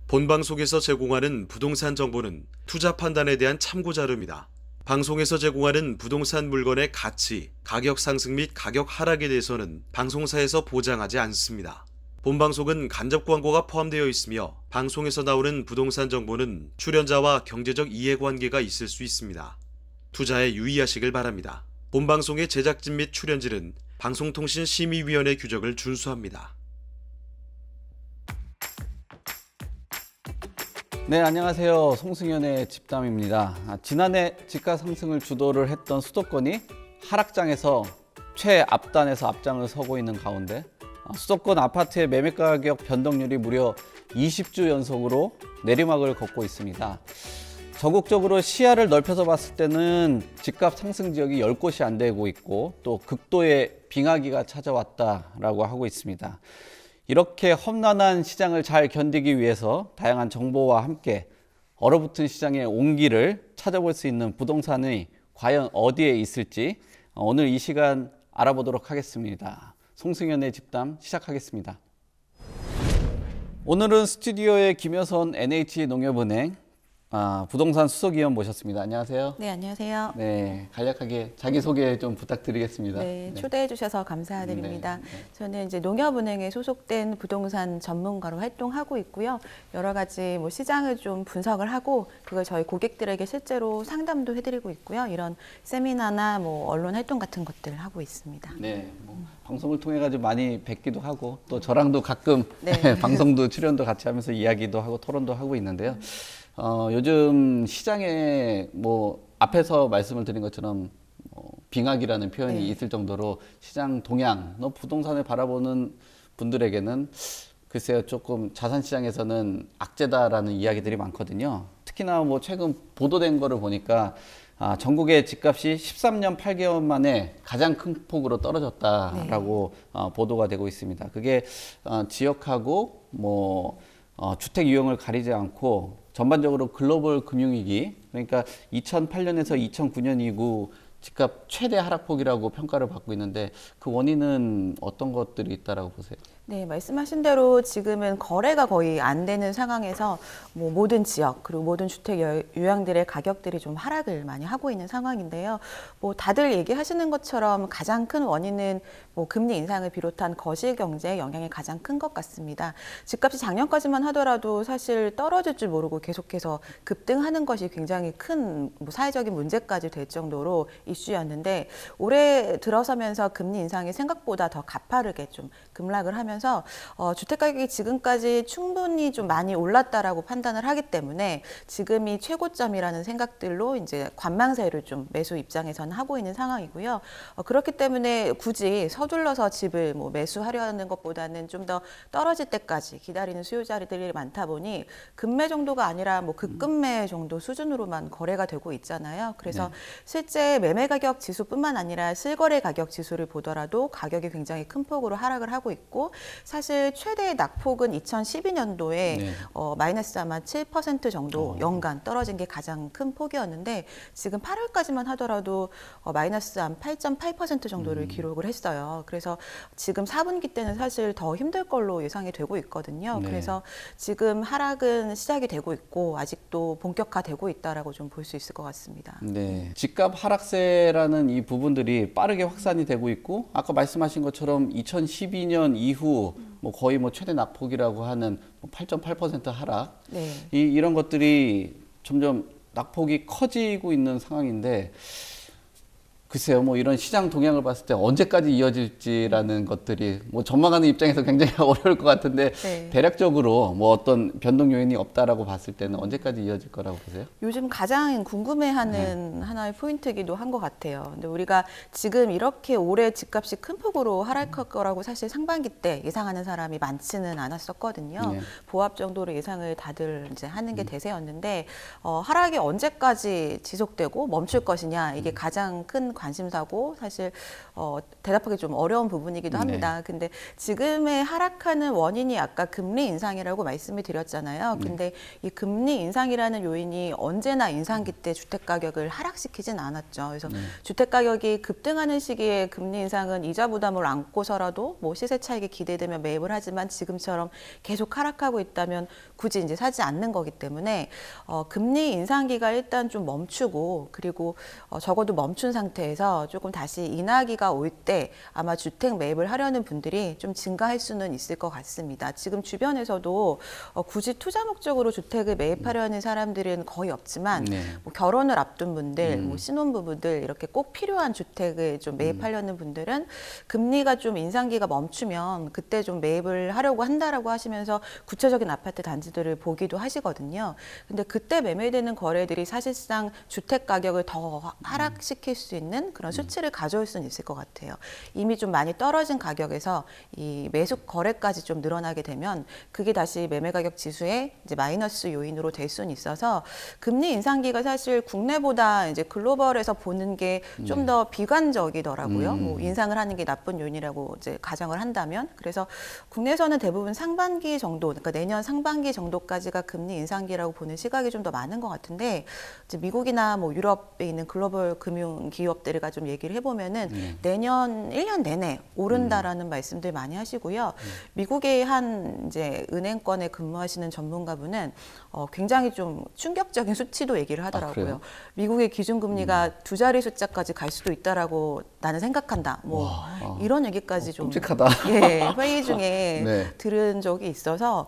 본방송에서 제공하는 부동산 정보는 투자 판단에 대한 참고 자료입니다. 방송에서 제공하는 부동산 물건의 가치, 가격 상승 및 가격 하락에 대해서는 방송사에서 보장하지 않습니다. 본방송은 간접 광고가 포함되어 있으며 방송에서 나오는 부동산 정보는 출연자와 경제적 이해관계가 있을 수 있습니다. 투자에 유의하시길 바랍니다. 본방송의 제작진 및 출연진은 방송통신심의위원회 규정을 준수합니다. 네, 안녕하세요. 송승연의 집담입니다. 지난해 집가 상승을 주도를 했던 수도권이 하락장에서 최앞단에서 앞장을 서고 있는 가운데 수도권 아파트의 매매가격 변동률이 무려 20주 연속으로 내리막을 걷고 있습니다. 전국적으로 시야를 넓혀서 봤을 때는 집값 상승 지역이 10곳이 안 되고 있고 또 극도의 빙하기가 찾아왔다라고 하고 있습니다. 이렇게 험난한 시장을 잘 견디기 위해서 다양한 정보와 함께 얼어붙은 시장의 온기를 찾아볼 수 있는 부동산이 과연 어디에 있을지 오늘 이 시간 알아보도록 하겠습니다. 송승연의 집담 시작하겠습니다. 오늘은 스튜디오에 김여선 NH농협은행 부동산 수석위원 모셨습니다. 안녕하세요. 네, 안녕하세요. 네, 간략하게 자기소개 좀 부탁드리겠습니다. 네, 초대해 주셔서 감사드립니다. 저는 이제 농협은행에 소속된 부동산 전문가로 활동하고 있고요. 여러 가지 시장을 좀 분석을 하고 그걸 저희 고객들에게 실제로 상담도 해드리고 있고요. 이런 세미나나 언론 활동 같은 것들을 하고 있습니다. 네, 방송을 통해 가지고 많이 뵙기도 하고 또 저랑도 가끔 네. 방송도 출연도 같이 하면서 이야기도 하고 토론도 하고 있는데요. 요즘 시장에 앞에서 말씀을 드린 것처럼 빙하기라는 표현이 네. 있을 정도로 시장 동향, 부동산을 바라보는 분들에게는 글쎄요, 조금 자산 시장에서는 악재다라는 이야기들이 많거든요. 특히나 최근 보도된 거를 보니까 전국의 집값이 13년 8개월 만에 가장 큰 폭으로 떨어졌다라고 보도가 되고 있습니다. 그게 지역하고 주택 유형을 가리지 않고 전반적으로 글로벌 금융위기, 그러니까 2008년에서 2009년 이후 집값 최대 하락폭이라고 평가를 받고 있는데 그 원인은 어떤 것들이 있다라고 보세요? 네, 말씀하신 대로 지금은 거래가 거의 안 되는 상황에서 모든 지역 그리고 모든 주택 유형들의 가격들이 좀 하락을 많이 하고 있는 상황인데요. 다들 얘기하시는 것처럼 가장 큰 원인은 금리 인상을 비롯한 거실 경제의 영향이 가장 큰 것 같습니다. 집값이 작년까지만 하더라도 사실 떨어질 줄 모르고 계속해서 급등하는 것이 굉장히 큰 사회적인 문제까지 될 정도로 이슈였는데 올해 들어서면서 금리 인상이 생각보다 더 가파르게 좀 급락을 하면서 주택 가격이 지금까지 충분히 좀 많이 올랐다라고 판단을 하기 때문에 지금이 최고점이라는 생각들로 이제 관망세를 좀 매수 입장에서는 하고 있는 상황이고요. 그렇기 때문에 굳이 서둘러서 집을 매수하려는 것보다는 좀 더 떨어질 때까지 기다리는 수요자들이 많다 보니 급매 정도가 아니라 급급매 정도 수준으로만 거래가 되고 있잖아요. 그래서 실제 매매 가격 지수뿐만 아니라 실거래 가격 지수를 보더라도 가격이 굉장히 큰 폭으로 하락을 하고 있고 사실 최대의 낙폭은 2012년도에 마이너스 아마 7% 정도 연간 떨어진 게 가장 큰 폭이었는데 지금 8월까지만 하더라도 마이너스 한 8.8% 정도를 기록을 했어요. 그래서 지금 4분기 때는 사실 더 힘들 걸로 예상이 되고 있거든요. 그래서 지금 하락은 시작이 되고 있고 아직도 본격화되고 있다라고 좀 볼 수 있을 것 같습니다. 네, 집값 하락세라는 이 부분들이 빠르게 확산이 되고 있고 아까 말씀하신 것처럼 2012년 이후 거의 최대 낙폭이라고 하는 8.8% 하락 이런 것들이 점점 낙폭이 커지고 있는 상황인데 글쎄요, 이런 시장 동향을 봤을 때 언제까지 이어질지라는 것들이 전망하는 입장에서 굉장히 어려울 것 같은데 대략적으로 어떤 변동 요인이 없다라고 봤을 때는 언제까지 이어질 거라고 보세요? 요즘 가장 궁금해하는 하나의 포인트이기도 한 것 같아요. 근데 우리가 지금 이렇게 올해 집값이 큰 폭으로 하락할 거라고 사실 상반기 때 예상하는 사람이 많지는 않았었거든요. 보합 정도로 예상을 다들 이제 하는 게 대세였는데 하락이 언제까지 지속되고 멈출 것이냐 이게 가장 큰 관심사고 사실 대답하기 좀 어려운 부분이기도 합니다. 근데 지금의 하락하는 원인이 아까 금리 인상이라고 말씀을 드렸잖아요. 근데 이 금리 인상이라는 요인이 언제나 인상기 때 주택 가격을 하락시키진 않았죠. 그래서 주택 가격이 급등하는 시기에 금리 인상은 이자 부담을 안고서라도 뭐 시세 차익이 기대되면 매입을 하지만 지금처럼 계속 하락하고 있다면 굳이 이제 사지 않는 거기 때문에 금리 인상기가 일단 좀 멈추고 그리고 적어도 멈춘 상태에서 조금 다시 인하기가 올 때 아마 주택 매입을 하려는 분들이 좀 증가할 수는 있을 것 같습니다. 지금 주변에서도 굳이 투자 목적으로 주택을 매입하려는 사람들은 거의 없지만 뭐 결혼을 앞둔 분들, 뭐 신혼부부들 이렇게 꼭 필요한 주택을 좀 매입하려는 분들은 금리가 좀 인상기가 멈추면 그때 좀 매입을 하려고 한다라고 하시면서 구체적인 아파트 단지들을 보기도 하시거든요. 근데 그때 매매되는 거래들이 사실상 주택 가격을 더 하락시킬 수 있는 그런 수치를 가져올 수는 있을 것 같아요. 이미 좀 많이 떨어진 가격에서 이 매수 거래까지 좀 늘어나게 되면 그게 다시 매매 가격 지수에 이제 마이너스 요인으로 될 수는 있어서 금리 인상기가 사실 국내보다 이제 글로벌에서 보는 게 좀 더 비관적이더라고요. 뭐 인상을 하는 게 나쁜 요인이라고 이제 가정을 한다면 그래서 국내에서는 대부분 상반기 정도, 그러니까 내년 상반기 정도까지가 금리 인상기라고 보는 시각이 좀 더 많은 것 같은데 이제 미국이나 뭐 유럽에 있는 글로벌 금융 기업들과 좀 얘기를 해보면은 내년 1년 내내 오른다라는 말씀들 많이 하시고요. 미국의 한 이제 은행권에 근무하시는 전문가분은 굉장히 좀 충격적인 수치도 얘기를 하더라고요. 미국의 기준금리가 두 자리 숫자까지 갈 수도 있다라고 나는 생각한다. 뭐 이런 얘기까지 좀 끔찍하다. 예, 회의 중에 들은 적이 있어서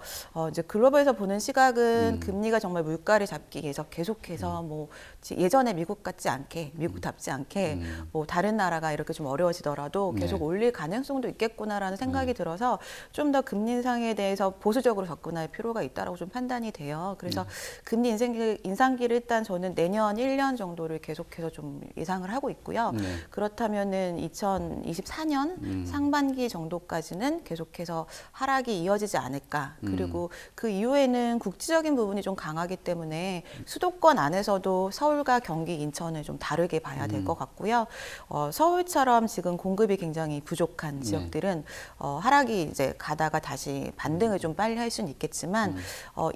이제 글로벌에서 보는 시각은 금리가 정말 물가를 잡기 위해서 계속해서 뭐 예전에 미국 같지 않게 미국답지 않게 뭐 다른 나라가 이렇게 좀 어려워지더라도 계속 올릴 가능성도 있겠구나라는 생각이 들어서 좀 더 금리 인상에 대해서 보수적으로 접근할 필요가 있다라고 좀 판단이 돼요. 그래서 금리 인상기를 일단 저는 내년 1년 정도를 계속해서 좀 예상을 하고 있고요. 그렇다면은 2024년 상반기 정도까지는 계속해서 하락이 이어지지 않을까. 그리고 그 이후에는 국지적인 부분이 좀 강하기 때문에 수도권 안에서도 서울과 경기, 인천을 좀 다르게 봐야 될 것 같고요. 서울처럼 지금 공급이 굉장히 부족한 지역들은 하락이 이제 가다가 다시 반등을 좀 빨리 할 수는 있겠지만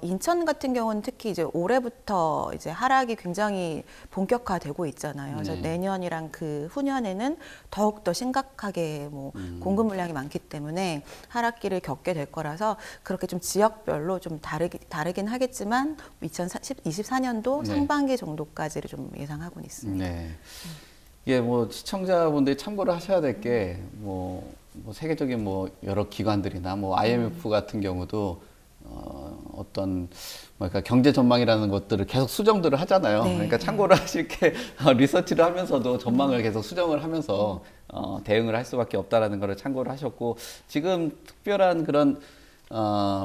인천 같은 경우는 특히 이제 올해부터 이제 하락이 굉장히 본격화되고 있잖아요. 그래서 내년이랑 그 후년에는 더욱 더 심각하게 뭐 공급 물량이 많기 때문에 하락기를 겪게 될 거라서 그렇게 좀 지역별로 좀 다르긴 하겠지만 2024년도 상반기 정도까지를 좀 예상하고 있습니다. 예, 뭐 시청자분들이 참고를 하셔야 될 게 뭐 세계적인 뭐 여러 기관들이나 뭐 IMF 같은 경우도 어떤 그러니까 경제 전망이라는 것들을 계속 수정들을 하잖아요. 그러니까 참고를 하실 게 리서치를 하면서도 전망을 계속 수정을 하면서 대응을 할 수밖에 없다라는 것을 참고를 하셨고 지금 특별한 그런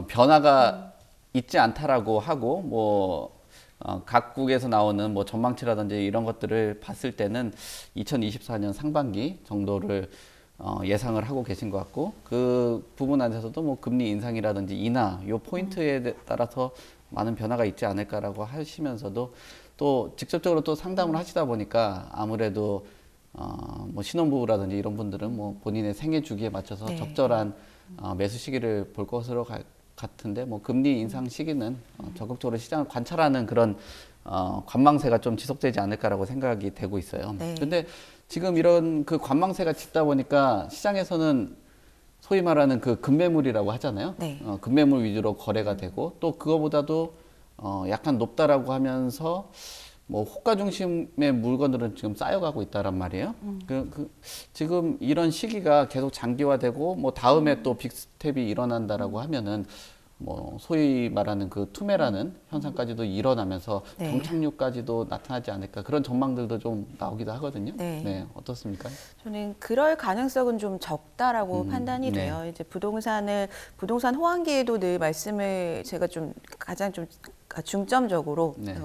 변화가 있지 않다라고 하고 뭐 각국에서 나오는 뭐 전망치라든지 이런 것들을 봤을 때는 2024년 상반기 정도를 예상을 하고 계신 것 같고 그 부분 안에서도 뭐 금리 인상이라든지 인하 요 포인트에 따라서 많은 변화가 있지 않을까라고 하시면서도 또 직접적으로 또 상담을 하시다 보니까 아무래도 뭐 신혼부부라든지 이런 분들은 뭐 본인의 생애 주기에 맞춰서 적절한 매수 시기를 볼 것으로 같은데 뭐 금리 인상 시기는 적극적으로 시장을 관찰하는 그런 관망세가 좀 지속되지 않을까라고 생각이 되고 있어요. 근데 지금 이런 그 관망세가 짙다 보니까 시장에서는 소위 말하는 그 급매물이라고 하잖아요. 급매물 위주로 거래가 되고 또 그거보다도 약간 높다라고 하면서 뭐 호가 중심의 물건들은 지금 쌓여가고 있다란 말이에요. 지금 이런 시기가 계속 장기화되고 뭐 다음에 또 빅스텝이 일어난다라고 하면은 뭐 소위 말하는 그 투매라는 현상까지도 일어나면서 정착률까지도 나타나지 않을까 그런 전망들도 좀 나오기도 하거든요. 어떻습니까? 저는 그럴 가능성은 좀 적다라고 판단이 돼요. 이제 부동산 호황기에도 늘 말씀을 제가 좀 가장 좀 중점적으로 네.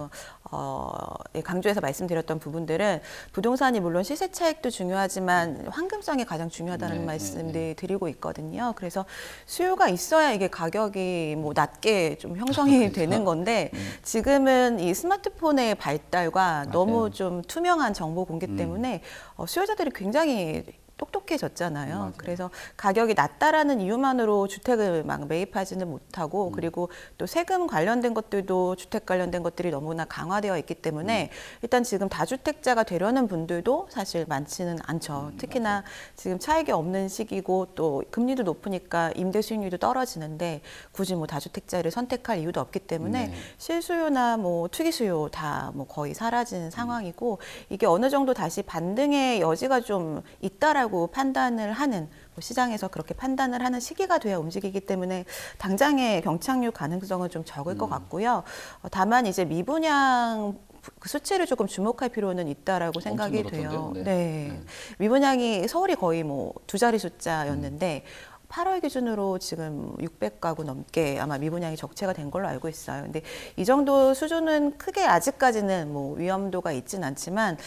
강조해서 말씀드렸던 부분들은 부동산이 물론 시세 차익도 중요하지만 황금성이 가장 중요하다는 말씀들 드리고 있거든요. 그래서 수요가 있어야 이게 가격이 뭐 낮게 좀 형성이 되는 건데 지금은 이 스마트폰의 발달과 너무 좀 투명한 정보 공개 때문에 수요자들이 굉장히 똑똑해졌잖아요. 맞아요. 그래서 가격이 낮다라는 이유만으로 주택을 막 매입하지는 못하고 그리고 또 세금 관련된 것들도 주택 관련된 것들이 너무나 강화되어 있기 때문에 일단 지금 다주택자가 되려는 분들도 사실 많지는 않죠. 특히나 맞아요. 지금 차익이 없는 시기고 또 금리도 높으니까 임대 수익률도 떨어지는데 굳이 뭐 다주택자를 선택할 이유도 없기 때문에 네. 실수요나 뭐 투기 수요 다 뭐 거의 사라진 상황이고 이게 어느 정도 다시 반등의 여지가 좀 있다라고 판단을 하는 시장에서 그렇게 판단을 하는 시기가 돼야 움직이기 때문에 당장의 경착륙 가능성은 좀 적을 것 같고요. 다만 이제 미분양 그 수치를 조금 주목할 필요는 있다라고 생각이 돼요. 네. 네. 미분양이 서울이 거의 뭐 두 자리 숫자였는데 8월 기준으로 지금 600가구 넘게 아마 미분양이 적체가 된 걸로 알고 있어요. 근데 이 정도 수준은 크게 아직까지는 뭐 위험도가 있진 않지만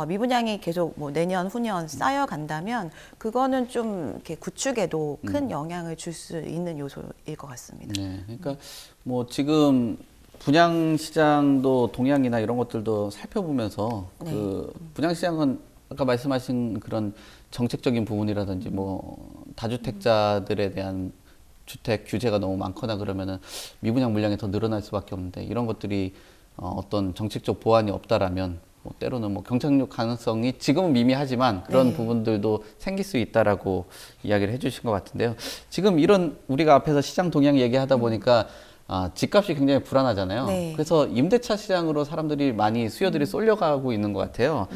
미분양이 계속 뭐 내년, 후년 쌓여간다면 그거는 좀 이렇게 구축에도 큰 영향을 줄 수 있는 요소일 것 같습니다. 네. 그러니까 뭐 지금 분양 시장도 동향이나 이런 것들도 살펴보면서 네. 그 분양 시장은 아까 말씀하신 그런 정책적인 부분이라든지 뭐 다주택자들에 대한 주택 규제가 너무 많거나 그러면은 미분양 물량이 더 늘어날 수밖에 없는데 이런 것들이 어떤 정책적 보완이 없다라면 뭐 때로는 뭐 경착륙 가능성이 지금은 미미하지만 그런 부분들도 생길 수 있다라고 이야기를 해주신 것 같은데요. 지금 이런 우리가 앞에서 시장 동향 얘기하다 보니까 집값이 굉장히 불안하잖아요. 네. 그래서 임대차 시장으로 사람들이 많이 수요들이 쏠려가고 있는 것 같아요.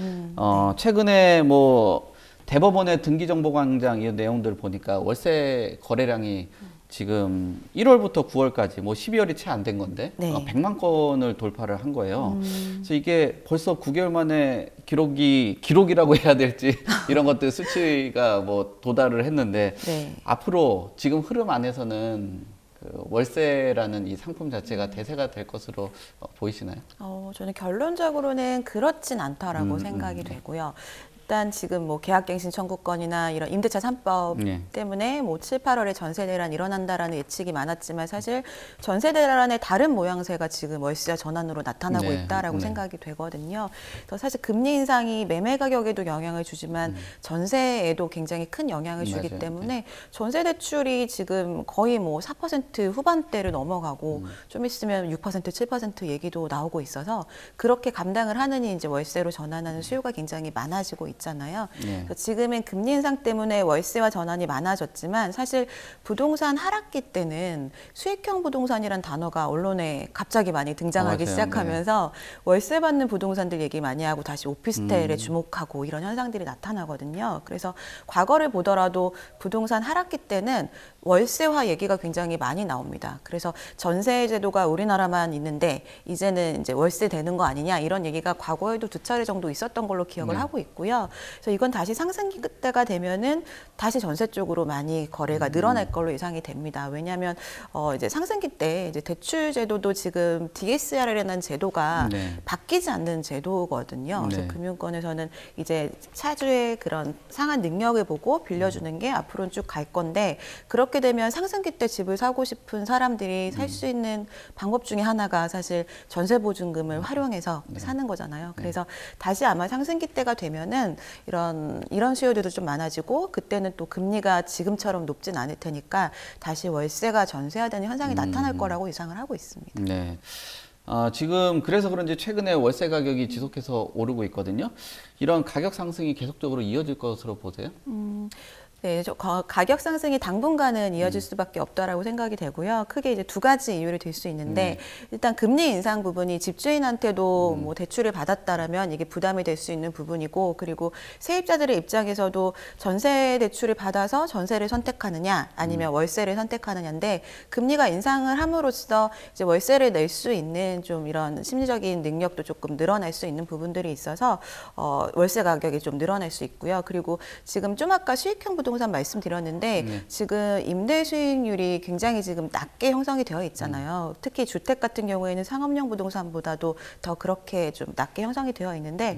최근에 뭐 대법원의 등기정보광장 이 내용들 보니까 월세 거래량이 지금 1월부터 9월까지 뭐 12월이 채 안 된 건데 네. 100만 건을 돌파를 한 거예요. 그래서 이게 벌써 9개월 만에 기록이라고 해야 될지 이런 것들 수치가 뭐 도달을 했는데 네. 앞으로 지금 흐름 안에서는 그 월세라는 이 상품 자체가 대세가 될 것으로 보이시나요? 저는 결론적으로는 그렇진 않다라고 생각이 되고요. 일단 지금 뭐 계약갱신 청구권이나 이런 임대차 3법 네. 때문에 뭐 7, 8월에 전세 대란 일어난다라는 예측이 많았지만 사실 전세 대란의 다른 모양새가 지금 월세 전환으로 나타나고 네. 있다라고 네. 생각이 되거든요. 그래서 사실 금리 인상이 매매 가격에도 영향을 주지만 전세에도 굉장히 큰 영향을 주기 맞아요. 때문에 전세 대출이 지금 거의 뭐 4% 후반대를 넘어가고 좀 있으면 6%, 7% 얘기도 나오고 있어서 그렇게 감당을 하느니 이제 월세로 전환하는 수요가 굉장히 많아지고 있잖아요. 네. 그래서 지금은 금리 인상 때문에 월세와 전환이 많아졌지만 사실 부동산 하락기 때는 수익형 부동산이란 단어가 언론에 갑자기 많이 등장하기 맞아요. 시작하면서 월세 받는 부동산들 얘기 많이 하고 다시 오피스텔에 주목하고 이런 현상들이 나타나거든요. 그래서 과거를 보더라도 부동산 하락기 때는 월세화 얘기가 굉장히 많이 나옵니다. 그래서 전세 제도가 우리나라만 있는데 이제는 이제 월세 되는 거 아니냐 이런 얘기가 과거에도 2차례 정도 있었던 걸로 기억을 하고 있고요. 그래서 이건 다시 상승기 때가 되면은 다시 전세 쪽으로 많이 거래가 늘어날 걸로 예상이 됩니다. 왜냐하면 이제 상승기 때 이제 대출 제도도 지금 DSR이라는 제도가 네. 바뀌지 않는 제도거든요. 그래서 네. 금융권에서는 이제 차주의 그런 상한 능력을 보고 빌려주는 게 앞으로는 쭉 갈 건데 그렇게 되면 상승기 때 집을 사고 싶은 사람들이 살 수 있는 방법 중에 하나가 사실 전세 보증금을 활용해서 사는 거잖아요. 그래서 다시 아마 상승기 때가 되면은 이런 수요들도 좀 많아지고 그때는 또 금리가 지금처럼 높진 않을 테니까 다시 월세가 전세화되는 현상이 나타날 거라고 예상을 하고 있습니다. 네. 지금 그래서 그런지 최근에 월세 가격이 지속해서 오르고 있거든요. 이런 가격 상승이 계속적으로 이어질 것으로 보세요? 네, 가격 상승이 당분간은 이어질 수밖에 없다라고 생각이 되고요. 크게 이제 두 가지 이유를 들 수 있는데 일단 금리 인상 부분이 집주인한테도 뭐 대출을 받았다라면 이게 부담이 될 수 있는 부분이고 그리고 세입자들의 입장에서도 전세 대출을 받아서 전세를 선택하느냐 아니면 월세를 선택하느냐인데 금리가 인상을 함으로써 이제 월세를 낼 수 있는 좀 이런 심리적인 능력도 조금 늘어날 수 있는 부분들이 있어서 월세 가격이 좀 늘어날 수 있고요. 그리고 지금 좀 아까 수익형 부동산 부동산 말씀드렸는데 네. 지금 임대 수익률이 굉장히 지금 낮게 형성이 되어 있잖아요. 특히 주택 같은 경우에는 상업용 부동산보다도 더 그렇게 좀 낮게 형성이 되어 있는데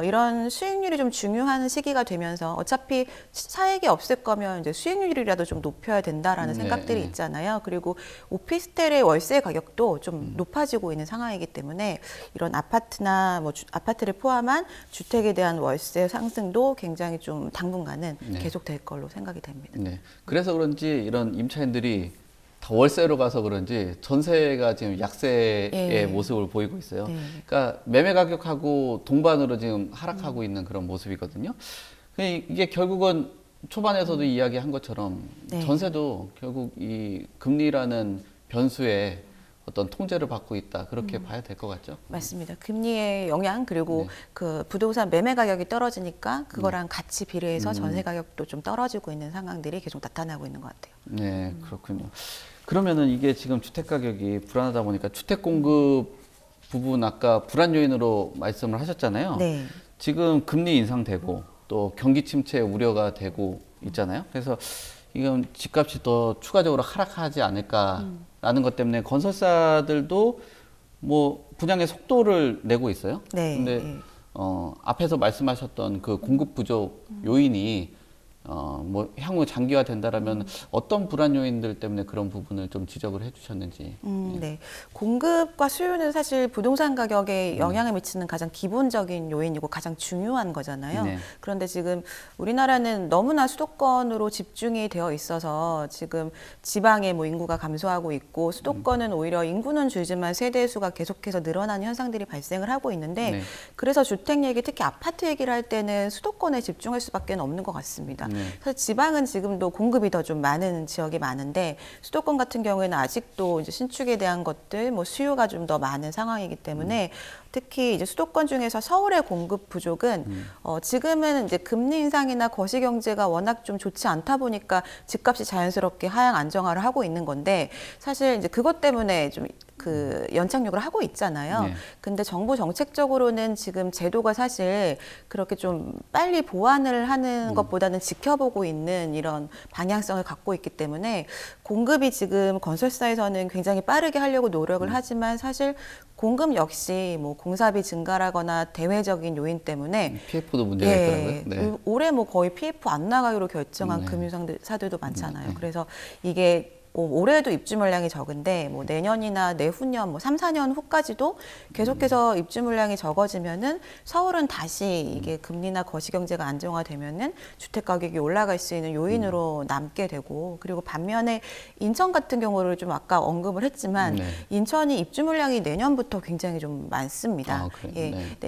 이런 수익률이 좀 중요한 시기가 되면서 어차피 사액이 없을 거면 이제 수익률이라도 좀 높여야 된다라는 생각들이 있잖아요. 그리고 오피스텔의 월세 가격도 좀 높아지고 있는 상황이기 때문에 이런 아파트나 뭐 아파트를 포함한 주택에 대한 월세 상승도 굉장히 좀 당분간은 계속될 걸로 생각이 됩니다. 네. 그래서 그런지 이런 임차인들이 다 월세로 가서 그런지 전세가 지금 약세의 모습을 보이고 있어요. 그러니까 매매 가격하고 동반으로 지금 하락하고 있는 그런 모습이거든요. 이게 결국은 초반에서도 이야기한 것처럼 전세도 결국 이 금리라는 변수에 어떤 통제를 받고 있다 그렇게 봐야 될 것 같죠? 맞습니다. 금리의 영향 그리고 그 부동산 매매 가격이 떨어지니까 그거랑 같이 비례해서 전세 가격도 좀 떨어지고 있는 상황들이 계속 나타나고 있는 것 같아요. 네, 그렇군요. 그러면은 이게 지금 주택 가격이 불안하다 보니까 주택 공급 부분 아까 불안 요인으로 말씀을 하셨잖아요. 네. 지금 금리 인상되고 또 경기 침체 우려가 되고 있잖아요. 그래서 이건 집값이 더 추가적으로 하락하지 않을까라는 것 때문에 건설사들도 뭐 분양의 속도를 내고 있어요. 네. 근데 앞에서 말씀하셨던 그 공급 부족 요인이 뭐 향후 장기화 된다라면 어떤 불안 요인들 때문에 그런 부분을 좀 지적을 해주셨는지. 네. 공급과 수요는 사실 부동산 가격에 영향을 미치는 가장 기본적인 요인이고 가장 중요한 거잖아요. 네. 그런데 지금 우리나라는 너무나 수도권으로 집중이 되어 있어서 지금 지방에 뭐 인구가 감소하고 있고 수도권은 오히려 인구는 줄지만 세대 수가 계속해서 늘어나는 현상들이 발생을 하고 있는데 그래서 주택 얘기, 특히 아파트 얘기를 할 때는 수도권에 집중할 수밖에 없는 것 같습니다. 사실 지방은 지금도 공급이 더 좀 많은 지역이 많은데 수도권 같은 경우에는 아직도 이제 신축에 대한 것들, 뭐 수요가 좀 더 많은 상황이기 때문에 특히 이제 수도권 중에서 서울의 공급 부족은 지금은 이제 금리 인상이나 거시 경제가 워낙 좀 좋지 않다 보니까 집값이 자연스럽게 하향 안정화를 하고 있는 건데 사실 이제 그것 때문에 좀 그 연착륙을 하고 있잖아요. 근데 정부 정책적으로는 지금 제도가 사실 그렇게 좀 빨리 보완을 하는 것보다는 지켜보고 있는 이런 방향성을 갖고 있기 때문에 공급이 지금 건설사에서는 굉장히 빠르게 하려고 노력을 하지만 사실 공급 역시 뭐 공사비 증가라거나 대외적인 요인 때문에 PF도 문제가 있더라고요. 네. 올해 뭐 거의 PF 안 나가기로 결정한 금융사들도 많잖아요. 그래서 이게 올해도 입주 물량이 적은데 뭐 내년이나 내후년 뭐 3, 4년 후까지도 계속해서 입주 물량이 적어지면은 서울은 다시 이게 금리나 거시 경제가 안정화되면은 주택 가격이 올라갈 수 있는 요인으로 남게 되고 그리고 반면에 인천 같은 경우를 좀 아까 언급을 했지만 인천이 입주 물량이 내년부터 굉장히 좀 많습니다.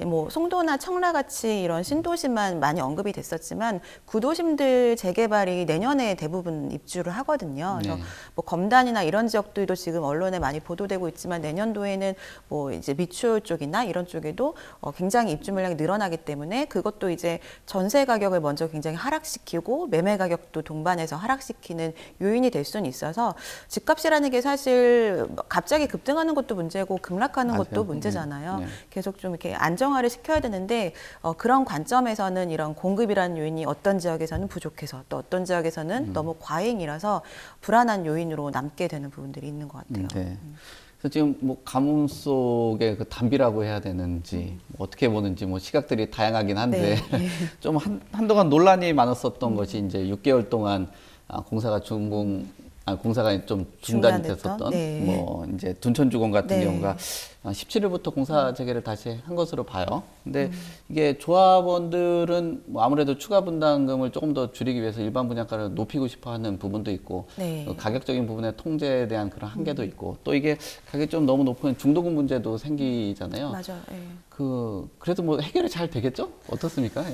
뭐 송도나 청라같이 이런 신도시만 많이 언급이 됐었지만 구도심들 재개발이 내년에 대부분 입주를 하거든요. 그래서 뭐 검단이나 이런 지역들도 지금 언론에 많이 보도되고 있지만 내년도에는 뭐 이제 미추홀 쪽이나 이런 쪽에도 굉장히 입주 물량이 늘어나기 때문에 그것도 이제 전세 가격을 먼저 굉장히 하락시키고 매매 가격도 동반해서 하락시키는 요인이 될 수는 있어서 집값이라는 게 사실 갑자기 급등하는 것도 문제고 급락하는 것도 문제잖아요. 계속 좀 이렇게 안정화를 시켜야 되는데 그런 관점에서는 이런 공급이라는 요인이 어떤 지역에서는 부족해서 또 어떤 지역에서는 너무 과잉이라서 불안한 요인으로 남게 되는 부분들이 있는 것 같아요. 그래서 지금 뭐 가뭄 속의 그 단비라고 해야 되는지 뭐 어떻게 보는지 뭐 시각들이 다양하긴 한데 좀 한동안 논란이 많았었던 것이 이제 6개월 동안 공사가 공사가 좀 중단이 됐었던 뭐 이제 둔천주공 같은 경우가 17일부터 공사 재개를 다시 한 것으로 봐요. 근데 이게 조합원들은 뭐 아무래도 추가 분담금을 조금 더 줄이기 위해서 일반 분양가를 높이고 싶어 하는 부분도 있고 가격적인 부분의 통제에 대한 그런 한계도 있고 또 이게 가격이 좀 너무 높은 중도금 문제도 생기잖아요. 맞아요. 그래도 뭐 해결이 잘 되겠죠? 어떻습니까?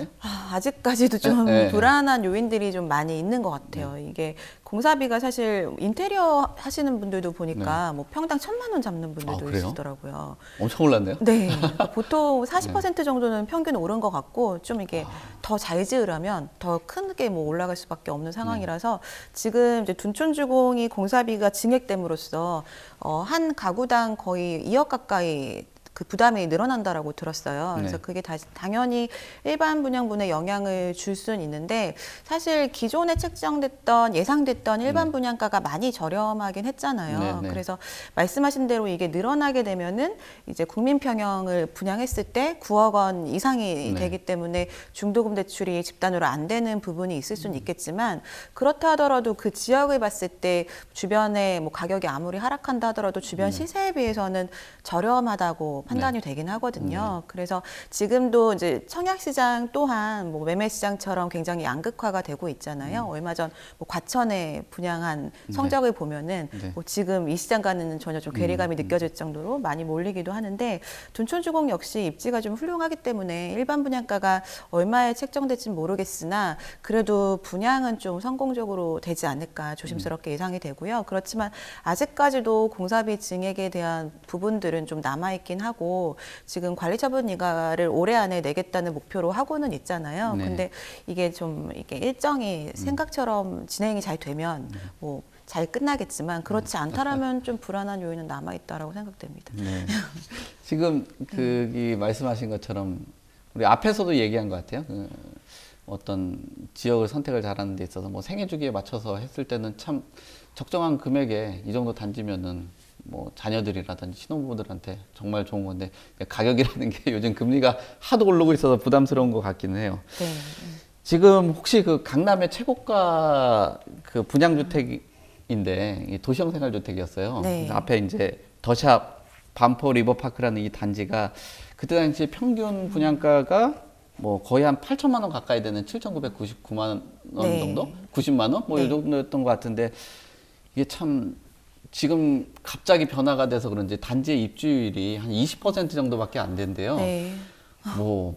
아직까지도 좀 불안한 요인들이 좀 많이 있는 것 같아요. 이게 공사비가 사실 인테리어 하시는 분들도 보니까 뭐 평당 1,000만 원 잡는 분들도 있으시더라고요. 엄청 올랐네요. 네. 보통 40% 정도는 평균 오른 것 같고 좀 이게 더 잘 지으려면 더 크게 뭐 올라갈 수밖에 없는 상황이라서 지금 이제 둔촌주공이 공사비가 증액됨으로써 한 가구당 거의 2억 가까이 그 부담이 늘어난다라고 들었어요. 그래서 네. 그게 당연히 일반 분양분에 영향을 줄 수는 있는데 사실 기존에 책정됐던 예상됐던 일반 분양가가 많이 저렴하긴 했잖아요. 네, 네. 그래서 말씀하신 대로 이게 늘어나게 되면은 이제 국민평형을 분양했을 때 9억 원 이상이 네. 되기 때문에 중도금 대출이 집단으로 안 되는 부분이 있을 수는 있겠지만 그렇다 하더라도 그 지역을 봤을 때 주변에 뭐 가격이 아무리 하락한다 하더라도 주변 시세에 비해서는 저렴하다고 판단이 되긴 하거든요. 그래서 지금도 이제 청약시장 또한 뭐 매매시장처럼 굉장히 양극화가 되고 있잖아요. 얼마 전 뭐 과천에 분양한 성적을 보면은 뭐 지금 이 시장과는 전혀 좀 괴리감이 느껴질 정도로 많이 몰리기도 하는데 둔촌주공 역시 입지가 좀 훌륭하기 때문에 일반 분양가가 얼마에 책정될지는 모르겠으나 그래도 분양은 좀 성공적으로 되지 않을까 조심스럽게 예상이 되고요. 그렇지만 아직까지도 공사비 증액에 대한 부분들은 좀 남아있긴 하고 지금 관리처분 이가를 올해 안에 내겠다는 목표로 하고는 있잖아요. 네. 근데 이게 좀 이게 일정이 생각처럼 진행이 잘 되면 뭐 잘 끝나겠지만 그렇지 않다라면 좀 불안한 요인은 남아있다라고 생각됩니다. 네. 지금 이 말씀하신 것처럼 우리 앞에서도 얘기한 것 같아요. 그 어떤 지역을 선택을 잘하는 데 있어서 뭐 생애 주기에 맞춰서 했을 때는 참 적정한 금액에 이 정도 단지면은 뭐 자녀들이라든지 신혼부부들한테 정말 좋은 건데 가격이라는 게 요즘 금리가 하도 오르고 있어서 부담스러운 것 같기는 해요. 네. 지금 혹시 그 강남의 최고가 그 분양주택인데 이 도시형 생활주택이었어요. 네. 그래서 앞에 이제 더샵 반포 리버파크라는 이 단지가 그때 당시 평균 분양가가 뭐 거의 한 8천만 원 가까이 되는 7,999만 원 네. 정도? 90만 원? 뭐 이 네. 정도였던 것 같은데 이게 참 지금 갑자기 변화가 돼서 그런지 단지의 입주율이 한 20% 정도밖에 안 된대요. 네.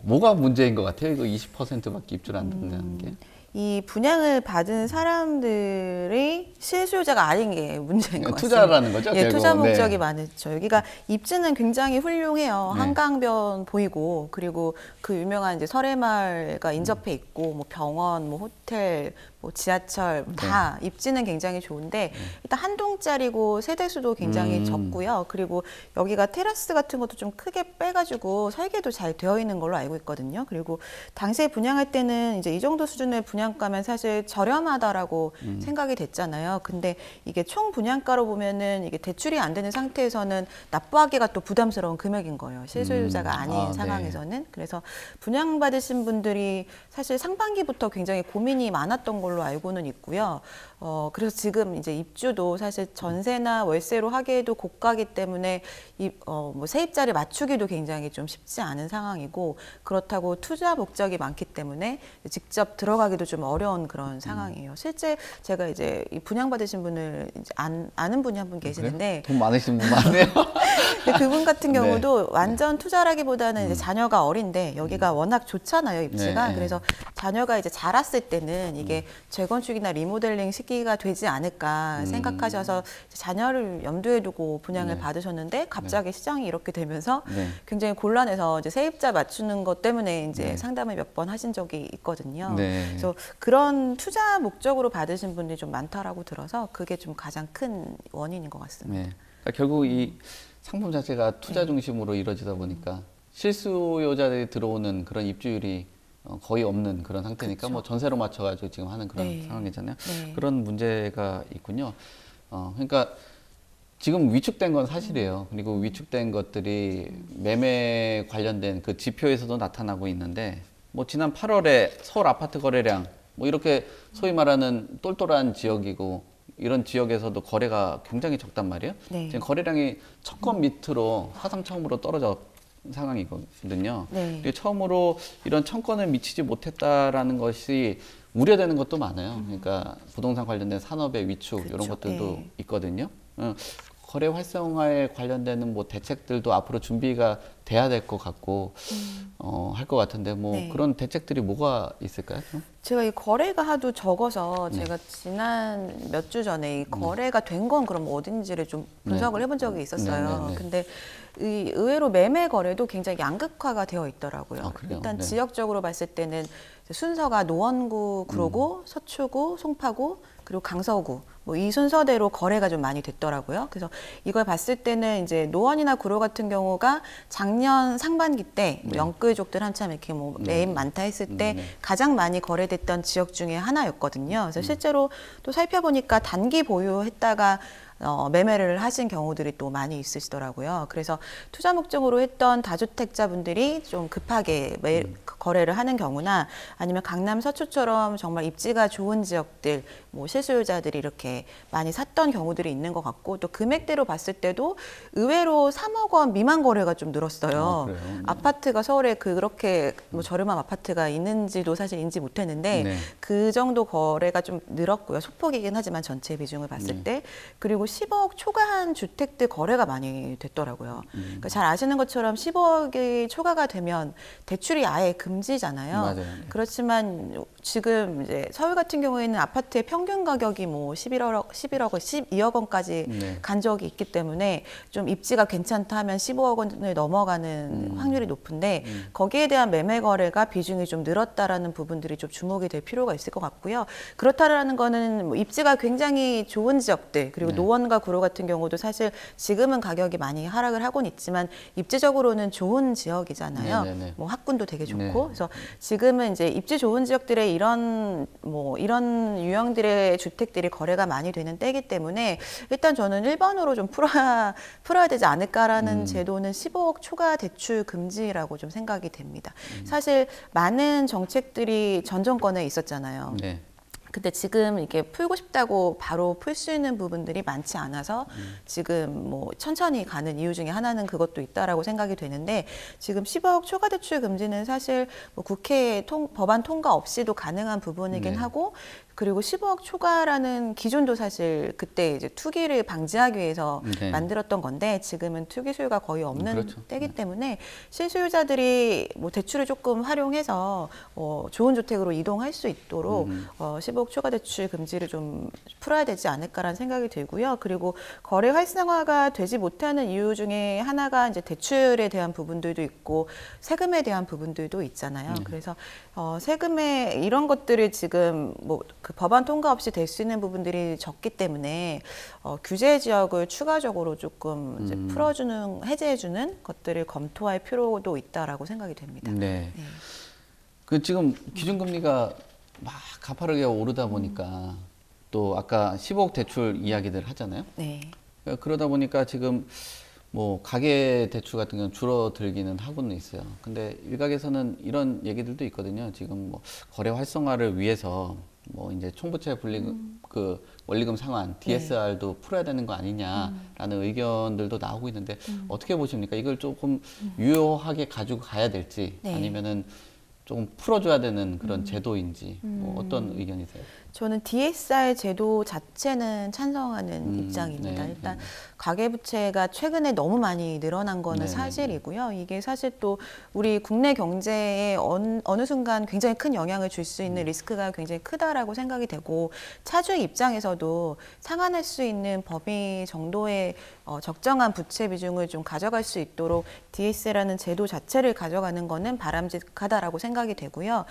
뭐가 문제인 것 같아요? 이거 20%밖에 입주를 안 된다는 게. 이 분양을 받은 사람들이 실수요자가 아닌 게 문제인 것 같습니다. 투자라는 거죠, 예, 결국. 투자 목적이 네. 많죠. 여기가 입지는 굉장히 훌륭해요. 네. 한강변 보이고 그리고 그 유명한 이제 설해마을가 인접해 있고 뭐 병원, 뭐 호텔, 뭐 지하철 다 입지는 굉장히 좋은데 일단 한 동짜리고 세대 수도 굉장히 적고요. 그리고 여기가 테라스 같은 것도 좀 크게 빼가지고 설계도 잘 되어 있는 걸로 알고 있거든요. 그리고 당시에 분양할 때는 이제 이 정도 수준의 분양가면 사실 저렴하다라고 생각이 됐잖아요. 근데 이게 총 분양가로 보면은 이게 대출이 안 되는 상태에서는 납부하기가 또 부담스러운 금액인 거예요. 실수요자가 아닌 네. 상황에서는. 그래서 분양받으신 분들이 사실 상반기부터 굉장히 고민이 많았던 걸로 알고는 있고요. 그래서 지금 이제 입주도 사실 전세나 월세로 하기에도 고가기 때문에 뭐 세입자를 맞추기도 굉장히 좀 쉽지 않은 상황이고 그렇다고 투자 목적이 많기 때문에 직접 들어가기도 좀 어려운 그런 상황이에요. 실제 제가 이제 이 분양받으신 분을 이제 아는 분이 한 분 계시는데 돈 많으신 분 많네요. 근데 그분 같은 네. 경우도 완전 투자라기보다는 이제 자녀가 어린데 여기가 워낙 좋잖아요, 입지가. 네. 그래서 자녀가 이제 자랐을 때는 이게 재건축이나 리모델링 시기가 되지 않을까 생각하셔서 자녀를 염두에 두고 분양을 받으셨는데 갑자기 시장이 이렇게 되면서 네. 굉장히 곤란해서 이제 세입자 맞추는 것 때문에 이제 상담을 몇 번 하신 적이 있거든요. 네. 그래서 그런 투자 목적으로 받으신 분들이 좀 많다라고 들어서 그게 좀 가장 큰 원인인 것 같습니다. 네. 그러니까 결국 이 상품 자체가 투자 중심으로 이루어지다 보니까 실수요자들이 들어오는 그런 입주율이 거의 없는 그런 상태니까 그렇죠. 뭐 전세로 맞춰가지고 지금 하는 그런 네. 상황이잖아요. 네. 그런 문제가 있군요. 그러니까 지금 위축된 건 사실이에요. 그리고 위축된 것들이 매매 관련된 그 지표에서도 나타나고 있는데 뭐 지난 8월에 서울 아파트 거래량 뭐 이렇게 소위 말하는 똘똘한 지역이고 이런 지역에서도 거래가 굉장히 적단 말이에요. 네. 지금 거래량이 1000건 밑으로 사상 처음으로 떨어져 상황이거든요. 네. 그리고 처음으로 이런 1000건을 미치지 못했다라는 것이 우려되는 것도 많아요. 그러니까 부동산 관련된 산업의 위축 그렇죠. 이런 것들도 네. 있거든요. 거래 활성화에 관련되는 뭐 대책들도 앞으로 준비가 돼야 될 것 같고 할 것 같은데 뭐 네. 그런 대책들이 뭐가 있을까요? 제가 이 거래가 하도 적어서 네. 제가 지난 몇 주 전에 이 거래가 된 건 그럼 어딘지를 좀 분석을 해본 적이 있었어요. 네. 근데 의외로 매매 거래도 굉장히 양극화가 되어 있더라고요. 아, 그래요? 일단 네. 지역적으로 봤을 때는 순서가 노원구, 구로구, 서초구, 송파구, 그리고 강서구 뭐 이 순서대로 거래가 좀 많이 됐더라고요. 그래서 이걸 봤을 때는 이제 노원이나 구로 같은 경우가 작년 상반기 때 뭐 영끌족들 한참 이렇게 뭐 매입 많다 했을 때 가장 많이 거래됐던 지역 중에 하나였거든요. 그래서 실제로 또 살펴보니까 단기 보유했다가 매매를 하신 경우들이 또 많이 있으시더라고요. 그래서 투자 목적으로 했던 다주택자분들이 좀 급하게 거래를 하는 경우나 아니면 강남 서초처럼 정말 입지가 좋은 지역들, 뭐 실수요자들이 이렇게 많이 샀던 경우들이 있는 것 같고 또 금액대로 봤을 때도 의외로 3억 원 미만 거래가 좀 늘었어요. 그래요? 네. 아파트가 서울에 그렇게 뭐 저렴한 아파트가 있는지도 사실 인지 못했는데 네. 그 정도 거래가 좀 늘었고요. 소폭이긴 하지만 전체 비중을 봤을 때. 그리고 10억 초과한 주택들 거래가 많이 됐더라고요. 그러니까 잘 아시는 것처럼 10억이 초과가 되면 대출이 아예 금지잖아요. 맞아요. 그렇지만 지금 이제 서울 같은 경우에는 아파트의 평균 가격이 뭐 11억, 12억 원까지 네. 간 적이 있기 때문에 좀 입지가 괜찮다 하면 15억 원을 넘어가는 확률이 높은데 거기에 대한 매매 거래가 비중이 좀 늘었다라는 부분들이 좀 주목이 될 필요가 있을 것 같고요. 그렇다라는 거는 뭐 입지가 굉장히 좋은 지역들 그리고 노원과 구로 같은 경우도 사실 지금은 가격이 많이 하락을 하고는 있지만 입지적으로는 좋은 지역이잖아요. 네네네. 뭐 학군도 되게 좋고 네. 그래서 지금은 이제 입지 좋은 지역들의 이런 유형들의 주택들이 거래가 많이 되는 때이기 때문에 일단 저는 1번으로 좀 풀어야 되지 않을까라는 제도는 15억 초과 대출 금지라고 좀 생각이 됩니다. 사실 많은 정책들이 전 정권에 있었잖아요. 네. 근데 지금 이게 풀고 싶다고 바로 풀 수 있는 부분들이 많지 않아서 지금 뭐 천천히 가는 이유 중에 하나는 그것도 있다라고 생각이 되는데 지금 10억 초과 대출 금지는 사실 뭐 국회 법안 통과 없이도 가능한 부분이긴 네. 하고 그리고 15억 초과라는 기준도 사실 그때 이제 투기를 방지하기 위해서 네. 만들었던 건데 지금은 투기 수요가 거의 없는 그렇죠. 때이기 때문에 실수요자들이 뭐 대출을 조금 활용해서 좋은 주택으로 이동할 수 있도록 15억 초과 대출 금지를 좀 풀어야 되지 않을까라는 생각이 들고요. 그리고 거래 활성화가 되지 못하는 이유 중에 하나가 이제 대출에 대한 부분들도 있고 세금에 대한 부분들도 있잖아요. 그래서 세금에 이런 것들을 지금 뭐 그 법안 통과 없이 될 수 있는 부분들이 적기 때문에 규제 지역을 추가적으로 조금 이제 풀어주는 해제해주는 것들을 검토할 필요도 있다라고 생각이 됩니다. 네. 그 지금 기준금리가 막 가파르게 오르다 보니까 또 아까 15억 대출 이야기들 하잖아요. 네. 그러다 보니까 지금 뭐 가계 대출 같은 경우는 줄어들기는 하고는 있어요. 근데 일각에서는 이런 얘기들도 있거든요. 지금 뭐 거래 활성화를 위해서 뭐 이제 총부채 분리금 그 원리금 상환 DSR도 풀어야 되는 거 아니냐라는 의견들도 나오고 있는데 어떻게 보십니까? 이걸 조금 유효하게 가지고 가야 될지 아니면은 조금 풀어줘야 되는 그런 제도인지 뭐 어떤 의견이세요? 저는 DSR 제도 자체는 찬성하는 입장입니다. 네, 일단 가계부채가 최근에 너무 많이 늘어난 거는 네, 사실이고요. 이게 사실 또 우리 국내 경제에 어느 순간 굉장히 큰 영향을 줄 수 있는 리스크가 굉장히 크다라고 생각이 되고 차주의 입장에서도 상환할 수 있는 범위 정도의 적정한 부채 비중을 좀 가져갈 수 있도록 DS라는 제도 자체를 가져가는 거는 바람직하다라고 생각이 되고요.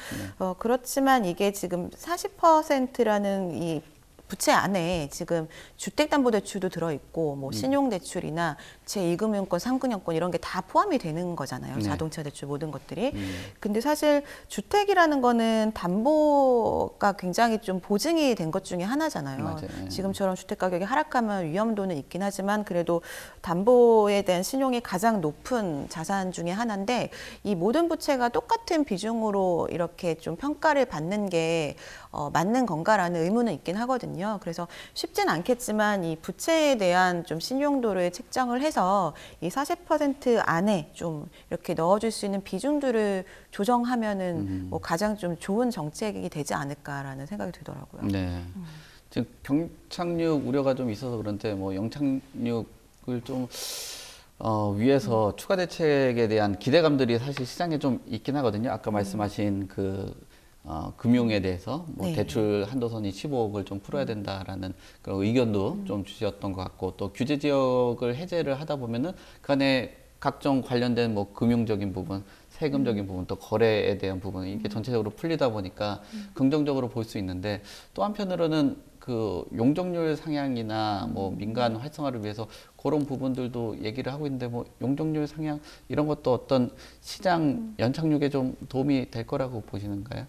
그렇지만 이게 지금 40%라는 이 부채 안에 지금 주택담보대출도 들어있고 뭐 신용대출이나 제2금융권, 3금융권 이런 게 다 포함이 되는 거잖아요. 자동차 대출 모든 것들이. 근데 사실 주택이라는 거는 담보가 굉장히 좀 보증이 된 것 중에 하나잖아요. 맞아요. 지금처럼 주택 가격이 하락하면 위험도는 있긴 하지만 그래도 담보에 대한 신용이 가장 높은 자산 중에 하나인데 이 모든 부채가 똑같은 비중으로 이렇게 좀 평가를 받는 게 맞는 건가라는 의문은 있긴 하거든요. 그래서 쉽진 않겠지만 이 부채에 대한 좀 신용도를 책정을 해서 이 40% 안에 좀 이렇게 넣어줄 수 있는 비중들을 조정하면은 뭐 가장 좀 좋은 정책이 되지 않을까라는 생각이 들더라고요. 네. 지금 경착륙 우려가 좀 있어서 그런데 뭐 영착륙을 좀 위해서 추가 대책에 대한 기대감들이 사실 시장에 좀 있긴 하거든요. 아까 말씀하신 그 금융에 대해서 뭐 네. 대출 한도선이 15억을 좀 풀어야 된다라는 그런 의견도 좀 주셨던 것 같고 또 규제 지역을 해제를 하다 보면은 그 안에 각종 관련된 뭐 금융적인 부분, 세금적인 부분, 또 거래에 대한 부분 이게 전체적으로 풀리다 보니까 긍정적으로 볼 수 있는데 또 한편으로는 그 용적률 상향이나 뭐 민간 활성화를 위해서 그런 부분들도 얘기를 하고 있는데 뭐 용적률 상향 이런 것도 어떤 시장 연착륙에 좀 도움이 될 거라고 보시는가요?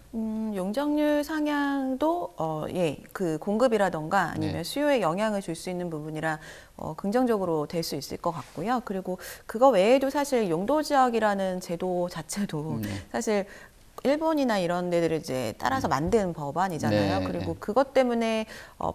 용적률 상향도 예, 그 공급이라던가 아니면 네. 수요에 영향을 줄 수 있는 부분이라 긍정적으로 될 수 있을 것 같고요. 그리고 그거 외에도 사실 용도 지역이라는 제도 자체도 사실 일본이나 이런 데들을 이제 따라서 만든 법안이잖아요. 네, 그리고 네. 그것 때문에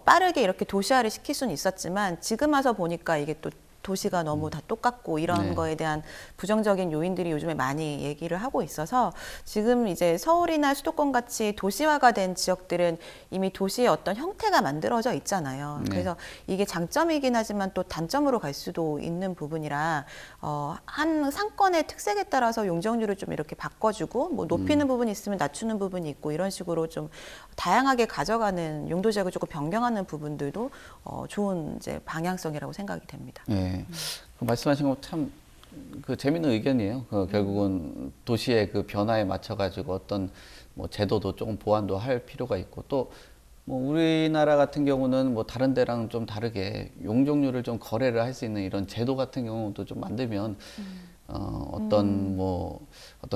빠르게 이렇게 도시화를 시킬 수는 있었지만 지금 와서 보니까 이게 또 도시가 너무 다 똑같고 이런 네. 거에 대한 부정적인 요인들이 요즘에 많이 얘기를 하고 있어서 지금 이제 서울이나 수도권 같이 도시화가 된 지역들은 이미 도시의 어떤 형태가 만들어져 있잖아요. 네. 그래서 이게 장점이긴 하지만 또 단점으로 갈 수도 있는 부분이라 한 상권의 특색에 따라서 용적률을 좀 이렇게 바꿔주고 뭐 높이는 부분이 있으면 낮추는 부분이 있고 이런 식으로 좀 다양하게 가져가는 용도 지역을 조금 변경하는 부분들도 좋은 이제 방향성이라고 생각이 됩니다. 네. 그 말씀하신 거 참 그 재밌는 의견이에요. 그 결국은 도시의 그 변화에 맞춰 가지고 어떤 뭐 제도도 조금 보완도 할 필요가 있고 또 뭐 우리나라 같은 경우는 뭐 다른 데랑 좀 다르게 용적률을 좀 거래를 할 수 있는 이런 제도 같은 경우도 좀 만들면 어떤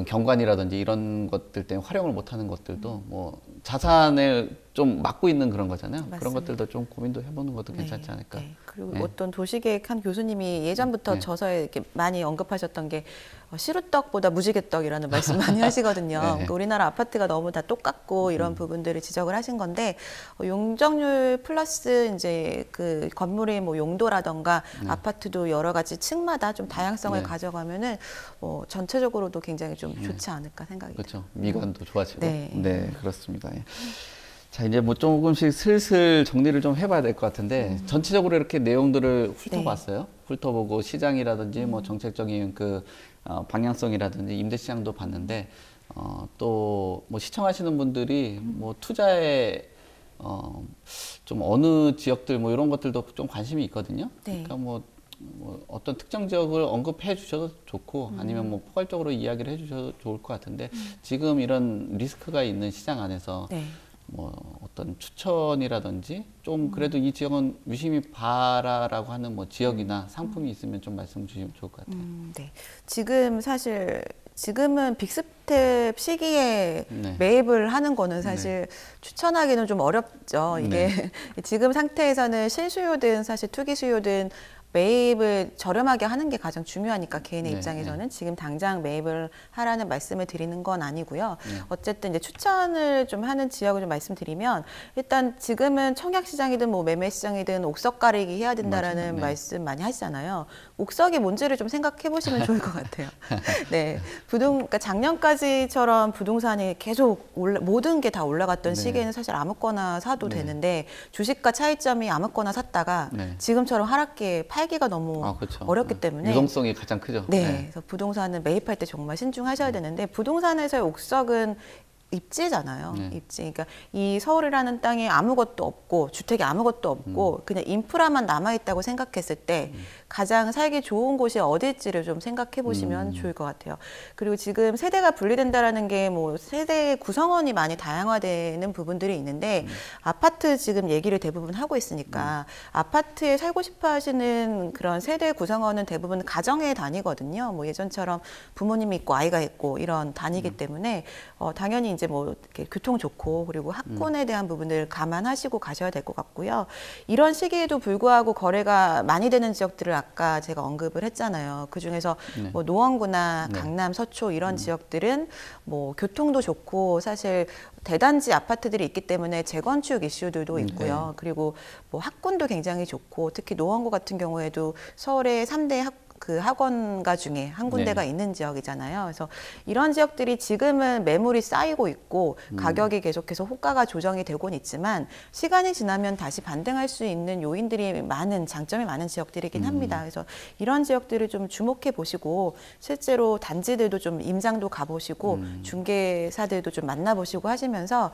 경관이라든지 이런 것들 때문에 활용을 못하는 것들도 뭐 자산을 좀 막고 있는 그런 거잖아요. 맞습니다. 그런 것들도 좀 고민도 해보는 것도 괜찮지 않을까. 네. 그리고 네. 어떤 도시계획 한 교수님이 예전부터 네. 저서에 이렇게 많이 언급하셨던 게 시루떡보다 무지개떡이라는 말씀 많이 하시거든요. 네. 그러니까 우리나라 아파트가 너무 다 똑같고 이런 부분들을 지적을 하신 건데 용적률 플러스 이제 그 건물의 뭐 용도라던가 아파트도 여러 가지 층마다 좀 다양성을 네. 가져가면은 전체적으로도 굉장히 좀 좋지 않을까 생각이 그렇죠. 듭니다. 미관도 좋아지고. 네. 네, 그렇습니다. 예. 자, 이제 뭐 조금씩 슬슬 정리를 좀 해봐야 될 것 같은데 전체적으로 이렇게 내용들을 훑어봤어요. 훑어보고 시장이라든지 뭐 정책적인 그 방향성이라든지 임대 시장도 봤는데 또 뭐 시청하시는 분들이 뭐 투자에 좀 어느 지역들 뭐 이런 것들도 좀 관심이 있거든요. 네. 그러니까 뭐 어떤 특정 지역을 언급해 주셔도 좋고 아니면 뭐 포괄적으로 이야기를 해 주셔도 좋을 것 같은데 지금 이런 리스크가 있는 시장 안에서 네. 뭐 어떤 추천이라든지 좀 그래도 이 지역은 유심히 봐라라고 하는 뭐 지역이나 상품이 있으면 좀 말씀 주시면 좋을 것 같아요. 네. 지금은 빅스텝 시기에 네. 매입을 하는 거는 사실 추천하기는 좀 어렵죠. 이게 지금 상태에서는 실수요든 사실 투기 수요든 매입을 저렴하게 하는 게 가장 중요하니까 개인의 네, 입장에서는 지금 당장 매입을 하라는 말씀을 드리는 건 아니고요. 어쨌든 이제 추천을 좀 하는 지역을 좀 말씀드리면 일단 지금은 청약 시장이든 뭐 매매 시장이든 옥석 가리기 해야 된다라는 맞아요. 네. 말씀 많이 하시잖아요. 옥석이 뭔지를 좀 생각해 보시면 좋을 것 같아요. 네, 그러니까 작년까지처럼 부동산이 계속 모든 게 다 올라갔던 네. 시기에는 사실 아무거나 사도 되는데 주식과 차이점이 아무거나 샀다가 네. 지금처럼 하락기에 팔기가 너무 그렇죠. 어렵기 때문에 유동성이 가장 크죠. 네, 그래서 부동산은 매입할 때 정말 신중하셔야 되는데 부동산에서의 옥석은 입지잖아요. 네. 입지. 그러니까 이 서울이라는 땅에 아무것도 없고 주택이 아무것도 없고 그냥 인프라만 남아 있다고 생각했을 때 가장 살기 좋은 곳이 어딜지를 좀 생각해 보시면 좋을 것 같아요. 그리고 지금 세대가 분리된다라는 게 뭐 세대 구성원이 많이 다양화되는 부분들이 있는데 아파트 지금 얘기를 대부분 하고 있으니까 아파트에 살고 싶어 하시는 그런 세대 구성원은 대부분 가정에 다니거든요. 뭐 예전처럼 부모님이 있고 아이가 있고 이런 다니기 때문에 당연히 이제 뭐 이렇게 교통 좋고 그리고 학군에 대한 부분을 감안하시고 가셔야 될 것 같고요. 이런 시기에도 불구하고 거래가 많이 되는 지역들을 아까 제가 언급을 했잖아요. 그 중에서 네. 뭐 노원구나 네. 강남, 서초 이런 지역들은 뭐 교통도 좋고 사실 대단지 아파트들이 있기 때문에 재건축 이슈들도 있고요. 그리고 뭐 학군도 굉장히 좋고 특히 노원구 같은 경우에도 서울의 3대 학원가 중에 한 군데가 있는 지역이잖아요. 그래서 이런 지역들이 지금은 매물이 쌓이고 있고 가격이 계속해서 호가가 조정이 되고는 있지만 시간이 지나면 다시 반등할 수 있는 요인들이 많은 장점이 많은 지역들이긴 합니다. 그래서 이런 지역들을 좀 주목해 보시고 실제로 단지들도 좀 임장도 가보시고 중개사들도 좀 만나보시고 하시면서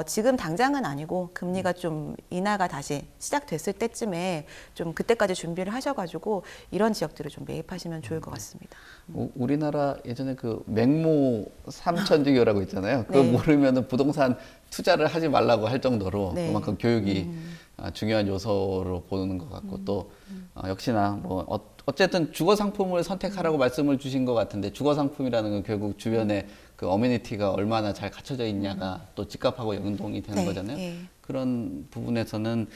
지금 당장은 아니고 금리가 좀 인하가 다시 시작됐을 때쯤에 좀 그때까지 준비를 하셔가지고 이런 지역들을 좀 매입하시면 좋을 것 같습니다. 우리나라 예전에 그 맹모 삼천지교라고 있잖아요. 그거 네. 모르면은 부동산 투자를 하지 말라고 할 정도로 네. 그만큼 교육이 중요한 요소로 보는 것 같고 또 역시나 뭐 어쨌든 주거 상품을 선택하라고 말씀을 주신 것 같은데 주거 상품이라는 건 결국 주변에 그 어메니티가 얼마나 잘 갖춰져 있냐가 또 집값하고 연동이 되는 네, 거잖아요. 예. 그런 부분에서는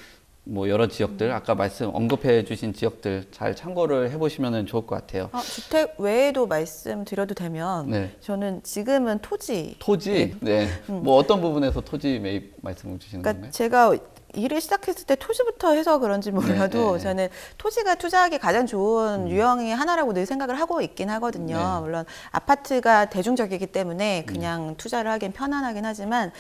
뭐 여러 지역들 아까 언급해 주신 지역들 잘 참고를 해보시면 좋을 것 같아요. 주택 외에도 말씀드려도 되면 네. 저는 지금은 토지. 네. 뭐 어떤 부분에서 토지 매입 말씀을 주시는 그러니까 건가요? 제가 일을 시작했을 때 토지부터 해서 그런지 몰라도 네. 저는 토지가 투자하기 가장 좋은 유형의 하나라고 늘 생각을 하고 있긴 하거든요. 네. 물론 아파트가 대중적이기 때문에 그냥 투자를 하긴 편안하긴 하지만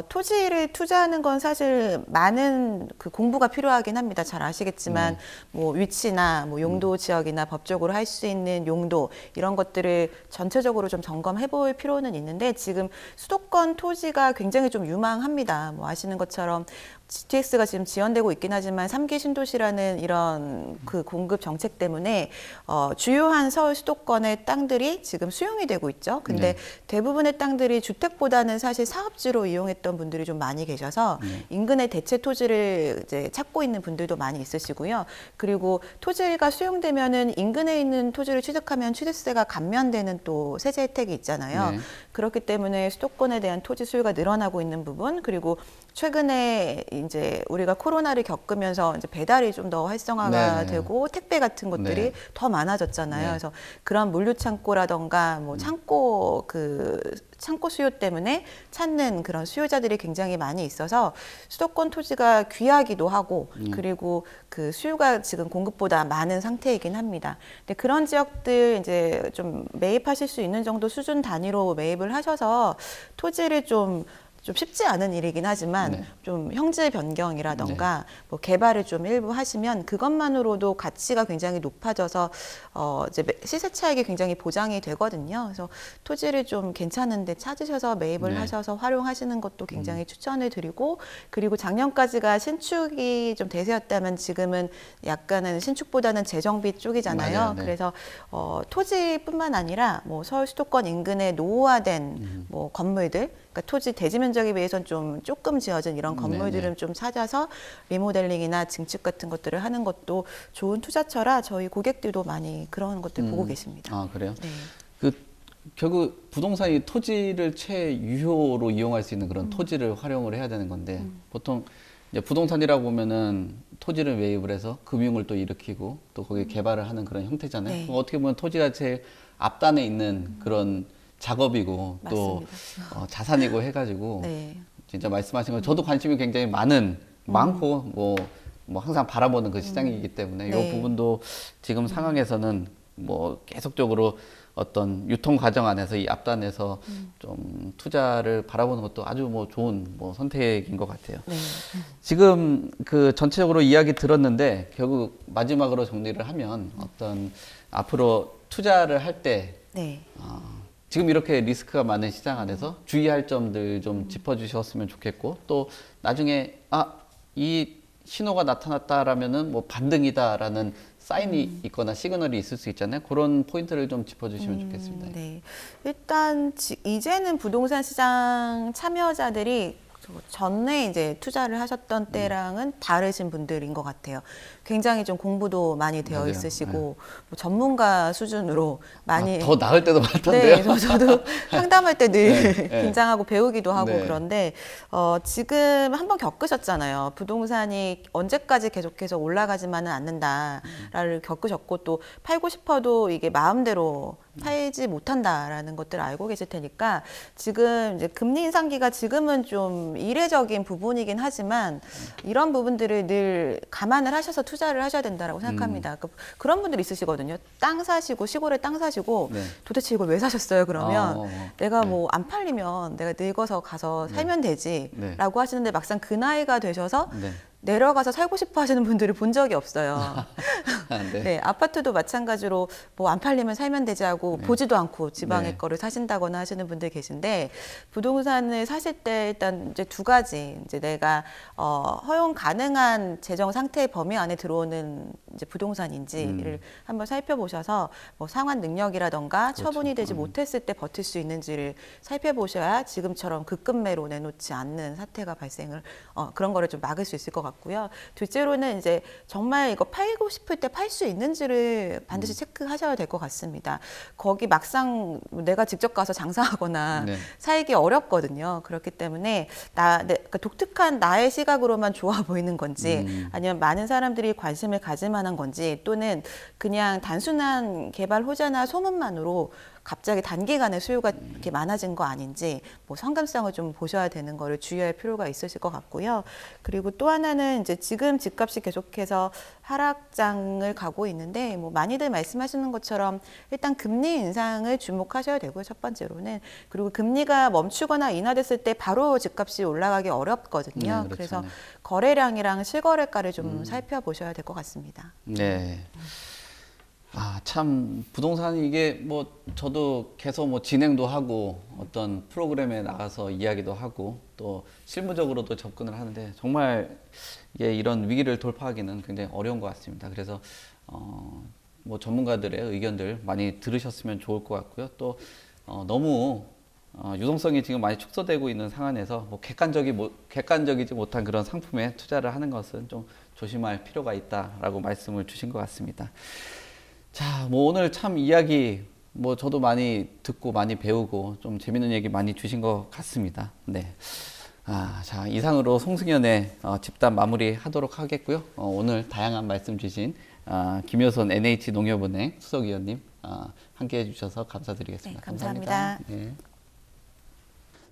토지를 투자하는 건 사실 많은 그 공부가 필요하긴 합니다. 잘 아시겠지만 뭐 위치나 뭐 용도 지역이나 법적으로 할 수 있는 용도 이런 것들을 전체적으로 좀 점검해 볼 필요는 있는데 지금 수도권 토지가 굉장히 좀 유망합니다. 뭐 아시는 것처럼 GTX가 지금 지연되고 있긴 하지만 3기 신도시라는 이런 그 공급 정책 때문에 주요한 서울 수도권의 땅들이 지금 수용이 되고 있죠. 근데 대부분의 땅들이 주택보다는 사실 사업지로 이용했던 분들이 좀 많이 계셔서 인근의 대체 토지를 이제 찾고 있는 분들도 많이 있으시고요. 그리고 토지가 수용되면은 인근에 있는 토지를 취득하면 취득세가 감면되는 또 세제 혜택이 있잖아요. 네. 그렇기 때문에 수도권에 대한 토지 수요가 늘어나고 있는 부분 그리고 최근에 이제 우리가 코로나를 겪으면서 이제 배달이 좀 더 활성화가 네네. 되고 택배 같은 것들이 네. 더 많아졌잖아요. 네. 그래서 그런 물류 창고라던가 뭐 창고 수요 때문에 찾는 그런 수요자들이 굉장히 많이 있어서 수도권 토지가 귀하기도 하고 그리고 그 수요가 지금 공급보다 많은 상태이긴 합니다. 근데 그런 지역들 이제 좀 매입하실 수 있는 정도 수준 단위로 매입을 하셔서 토지를 좀 쉽지 않은 일이긴 하지만 좀 형질 변경이라던가 뭐 개발을 좀 일부 하시면 그것만으로도 가치가 굉장히 높아져서 이제 시세 차익이 굉장히 보장이 되거든요. 그래서 토지를 좀 괜찮은데 찾으셔서 매입을 하셔서 활용하시는 것도 굉장히 추천을 드리고 그리고 작년까지가 신축이 좀 대세였다면 지금은 약간은 신축보다는 재정비 쪽이잖아요. 맞아요. 네. 그래서 토지뿐만 아니라 뭐 서울 수도권 인근에 노후화된 뭐 건물들 그러니까 토지 대지 면적에 비해서는 조금 지어진 이런 건물들을 좀 찾아서 리모델링이나 증축 같은 것들을 하는 것도 좋은 투자처라 저희 고객들도 많이 그런 것들 보고 계십니다. 아, 그래요? 네. 결국 부동산이 토지를 최유효로 이용할 수 있는 그런 토지를 활용을 해야 되는 건데 보통 이제 부동산이라고 보면은 토지를 매입을 해서 금융을 또 일으키고 또 거기에 개발을 하는 그런 형태잖아요. 네. 어떻게 보면 토지가 제일 앞단에 있는 그런 작업이고 또 맞습니다. 자산이고 해가지고 네. 진짜 말씀하신 거 저도 관심이 굉장히 많고 뭐 항상 바라보는 그 시장이기 때문에 네. 이 부분도 지금 상황에서는 뭐 계속적으로 어떤 유통 과정 안에서 이 앞단에서 좀 투자를 바라보는 것도 아주 뭐 좋은 뭐 선택인 것 같아요. 네. 지금 그 전체적으로 이야기 들었는데 결국 마지막으로 정리를 하면 어떤 앞으로 투자를 할 때 네. 지금 이렇게 리스크가 많은 시장 안에서 주의할 점들 좀 짚어주셨으면 좋겠고 또 나중에 이 신호가 나타났다라면은 뭐 반등이다라는 사인이 있거나 시그널이 있을 수 있잖아요. 그런 포인트를 좀 짚어주시면 좋겠습니다. 네. 일단 이제는 부동산 시장 참여자들이 전에 이제 투자를 하셨던 때랑은 다르신 분들인 것 같아요. 굉장히 좀 공부도 많이 되어 맞아요. 있으시고 네. 뭐 전문가 수준으로 많이 더 나을 때도 많던데요. 네, 저도 상담할 때 늘 네. 긴장하고 배우기도 하고 네. 그런데 지금 한번 겪으셨잖아요. 부동산이 언제까지 계속해서 올라가지만은 않는다를 겪으셨고 또 팔고 싶어도 이게 마음대로 팔지 못한다라는 것들을 알고 계실 테니까 지금 이제 금리 인상기가 지금은 좀 이례적인 부분이긴 하지만 이런 부분들을 늘 감안을 하셔서 투자를 하셔야 된다라고 생각합니다. 그런 분들이 있으시거든요. 땅 사시고 시골에 땅 사시고 네. 도대체 이걸 왜 사셨어요? 그러면 내가 네. 뭐 안 팔리면 내가 늙어서 가서 살면 되지라고 네. 하시는데 막상 그 나이가 되셔서 네. 내려가서 살고 싶어 하시는 분들을 본 적이 없어요. 네. 네, 아파트도 마찬가지로 뭐 안 팔리면 살면 되지 하고 보지도 않고 지방의 네. 거를 사신다거나 하시는 분들 계신데 부동산을 사실 때 일단 이제 두 가지 이제 내가 허용 가능한 재정 상태의 범위 안에 들어오는 이제 부동산인지를 한번 살펴보셔서 뭐 상환 능력이라던가 처분이 되지 못했을 때 버틸 수 있는지를 살펴보셔야 지금처럼 급급매로 내놓지 않는 사태가 발생을 그런 거를 좀 막을 수 있을 것 같고 같고요. 둘째로는 이제 정말 이거 팔고 싶을 때 팔 수 있는지를 반드시 체크하셔야 될 것 같습니다. 거기 막상 내가 직접 가서 장사하거나 네. 사기 어렵거든요. 그렇기 때문에 그러니까 독특한 나의 시각으로만 좋아 보이는 건지 아니면 많은 사람들이 관심을 가질 만한 건지 또는 그냥 단순한 개발 호재나 소문만으로 갑자기 단기간에 수요가 이렇게 많아진 거 아닌지 뭐 성감성을 좀 보셔야 되는 거를 주의할 필요가 있으실 것 같고요. 그리고 또 하나는 이제 지금 집값이 계속해서 하락장을 가고 있는데 뭐 많이들 말씀하시는 것처럼 일단 금리 인상을 주목하셔야 되고요. 첫 번째로는 그리고 금리가 멈추거나 인하됐을 때 바로 집값이 올라가기 어렵거든요. 네, 그렇죠. 그래서 거래량이랑 실거래가를 좀 살펴보셔야 될 것 같습니다. 네. 참 부동산이 이게 뭐 저도 계속 뭐 진행도 하고 어떤 프로그램에 나가서 이야기도 하고 또 실무적으로도 접근을 하는데 정말 이게 이런 위기를 돌파하기는 굉장히 어려운 것 같습니다. 그래서 뭐 전문가들의 의견들 많이 들으셨으면 좋을 것 같고요. 또 너무 유동성이 지금 많이 축소되고 있는 상황에서 뭐 객관적이지 못한 그런 상품에 투자를 하는 것은 좀 조심할 필요가 있다라고 말씀을 주신 것 같습니다. 자, 뭐 오늘 참 이야기 뭐 저도 많이 듣고 많이 배우고 좀 재밌는 얘기 많이 주신 것 같습니다. 네. 자, 이상으로 송승연의 집단 마무리하도록 하겠고요. 오늘 다양한 말씀 주신 김효선 NH농협은행 수석위원님 함께 해주셔서 감사드리겠습니다. 네, 감사합니다. 네.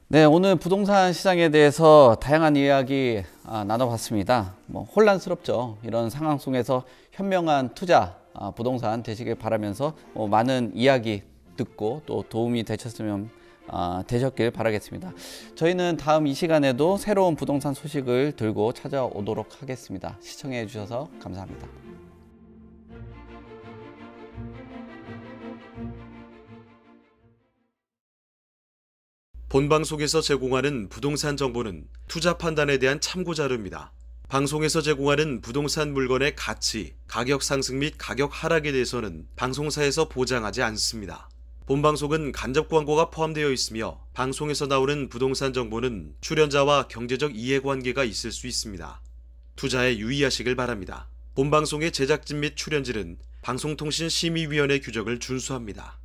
네, 오늘 부동산 시장에 대해서 다양한 이야기 나눠봤습니다. 뭐 혼란스럽죠. 이런 상황 속에서 현명한 투자 부동산 되시길 바라면서 많은 이야기 듣고 또 도움이 되셨길 바라겠습니다. 저희는 다음 이 시간에도 새로운 부동산 소식을 들고 찾아오도록 하겠습니다. 시청해 주셔서 감사합니다. 본 방송에서 제공하는 부동산 정보는 투자 판단에 대한 참고 자료입니다. 방송에서 제공하는 부동산 물건의 가치, 가격 상승 및 가격 하락에 대해서는 방송사에서 보장하지 않습니다. 본 방송은 간접 광고가 포함되어 있으며 방송에서 나오는 부동산 정보는 출연자와 경제적 이해관계가 있을 수 있습니다. 투자에 유의하시길 바랍니다. 본 방송의 제작진 및 출연진은 방송통신심의위원회 규정을 준수합니다.